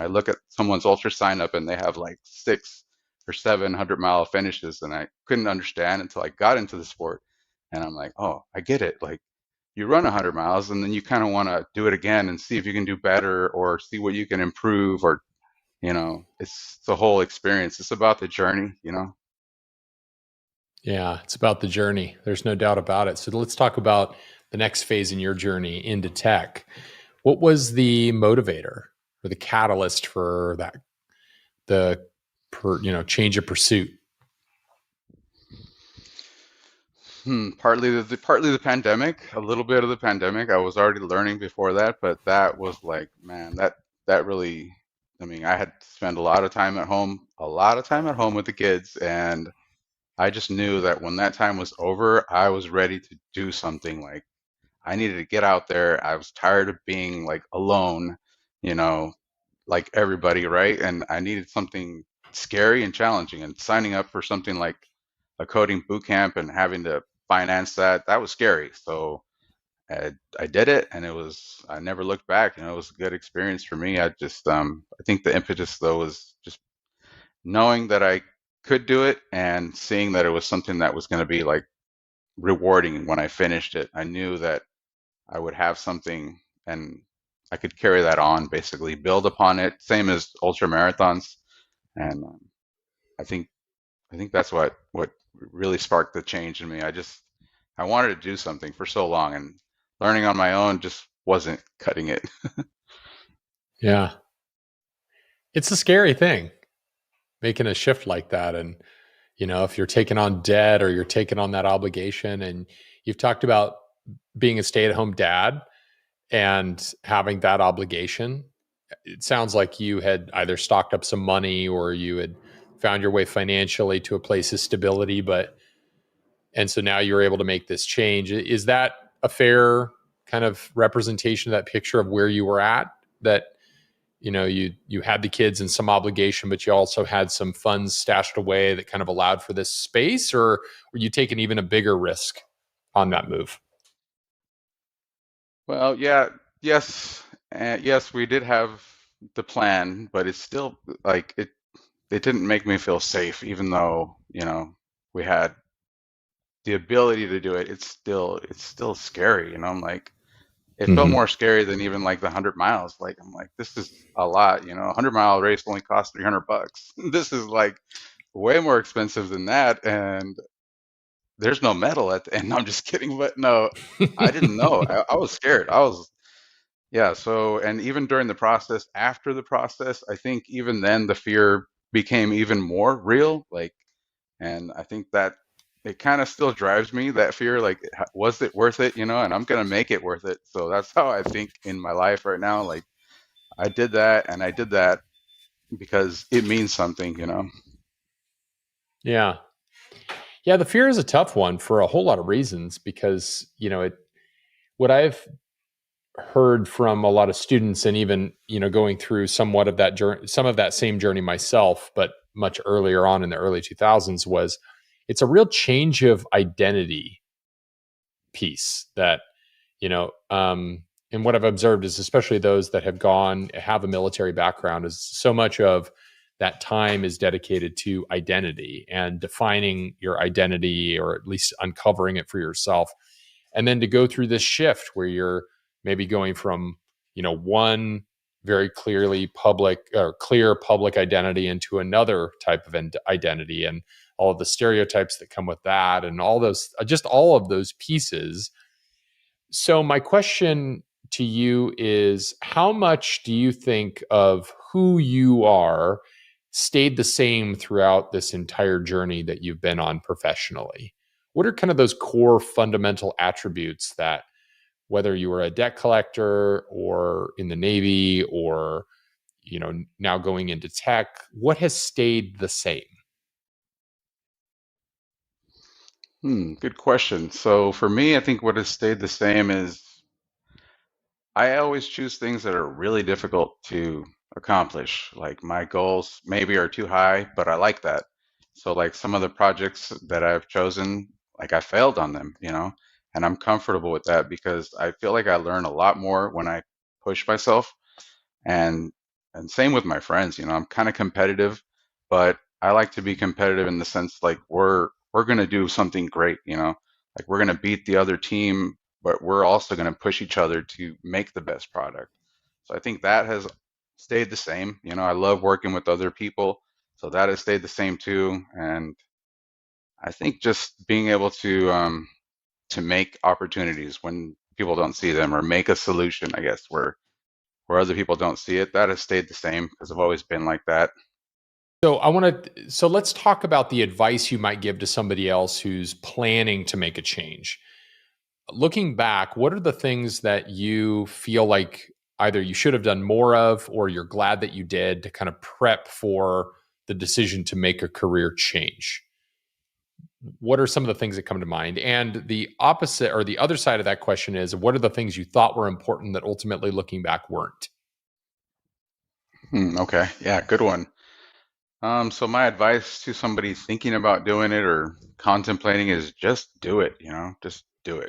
I look at someone's ultra sign up and they have like 6 or 7 100 mile finishes, and I couldn't understand until I got into the sport. And I'm like, oh, I get it. Like you run 100 miles and then you kind of want to do it again and see if you can do better or see what you can improve, or, it's the whole experience. It's about the journey. Yeah, it's about the journey. There's no doubt about it. So let's talk about the next phase in your journey into tech. What was the motivator or the catalyst for that, the change of pursuit? Partly the pandemic, a little bit of the pandemic. I was already learning before that, but that was like, man, that really, I mean, I had to spend a lot of time at home with the kids, and I just knew that when that time was over, I was ready to do something. Like I needed to get out there. I was tired of being like alone, you know, like everybody, right? And I needed something scary and challenging. And signing up for something like a coding boot camp and having to finance that was scary. So I did it, and I never looked back. It was a good experience for me. I think the impetus though was just knowing that I could do it and seeing that it was something that was going to be like rewarding when I finished it. I knew that I would have something, and I could carry that on, basically build upon it. Same as ultra marathons, and I think I think that's what really sparked the change in me. I wanted to do something for so long, and learning on my own just wasn't cutting it. Yeah, it's a scary thing making a shift like that. And, if you're taking on debt or you're taking on that obligation, and you've talked about being a stay at home dad and having that obligation, it sounds like you had either stocked up some money or you had found your way financially to a place of stability. And so now you're able to make this change. Is that a fair kind of representation of that picture of where you were at? That you had the kids and some obligation, but you also had some funds stashed away that kind of allowed for this space, or were you taking even a bigger risk on that move? Well, yeah, yes, yes, we did have the plan, but it's still like it didn't make me feel safe, even though, we had the ability to do it. It's still scary. I'm like, it felt Mm-hmm. more scary than even like the 100 miles. Like I'm like, this is a lot. 100-mile race only costs $300. This is like way more expensive than that, and there's no medal at the end. I'm just kidding, but no, I didn't know. I was scared. Yeah. So, and even during the process, after the process, I think even then the fear became even more real. Like, and I think that it kind of still drives me, that fear, like, was it worth it? And I'm going to make it worth it. So that's how I think in my life right now. Like, I did that, and I did that because it means something. Yeah. Yeah, the fear is a tough one for a whole lot of reasons because, what I've heard from a lot of students, and even, going through somewhat of that journey, some of that same journey myself, but much earlier on in the early 2000s, was it's a real change of identity piece that, you know, um, and what I've observed is especially those that have a military background, is so much of that time is dedicated to identity and defining your identity, or at least uncovering it for yourself. And then to go through this shift where you're maybe going from, one very clearly public or clear public identity into another type of identity, and all of the stereotypes that come with that, and all those, just all of those pieces. So my question to you is, how much do you think of who you are stayed the same throughout this entire journey that you've been on professionally? What are kind of those core fundamental attributes that, whether you were a debt collector or in the Navy, or, now going into tech, what has stayed the same? Good question. So for me, I think what has stayed the same is I always choose things that are really difficult to accomplish. Like my goals maybe are too high, but I like that. So like some of the projects that I've chosen, like I failed on them, and I'm comfortable with that because I feel like I learn a lot more when I push myself. And And same with my friends, I'm kind of competitive, but I like to be competitive in the sense like we're going to do something great, like we're going to beat the other team, but we're also going to push each other to make the best product. So I think that has stayed the same. I love working with other people, so that has stayed the same too. And I think just being able to make opportunities when people don't see them, or make a solution, I guess, where other people don't see it, that has stayed the same because I've always been like that. So let's talk about the advice you might give to somebody else who's planning to make a change. Looking back, what are the things that you feel like either you should have done more of or you're glad that you did to kind of prep for the decision to make a career change? What are some of the things that come to mind? And the opposite or the other side of that question is, what are the things you thought were important that ultimately looking back weren't? Okay, yeah, good one. So my advice to somebody thinking about doing it or contemplating is just do it, just do it.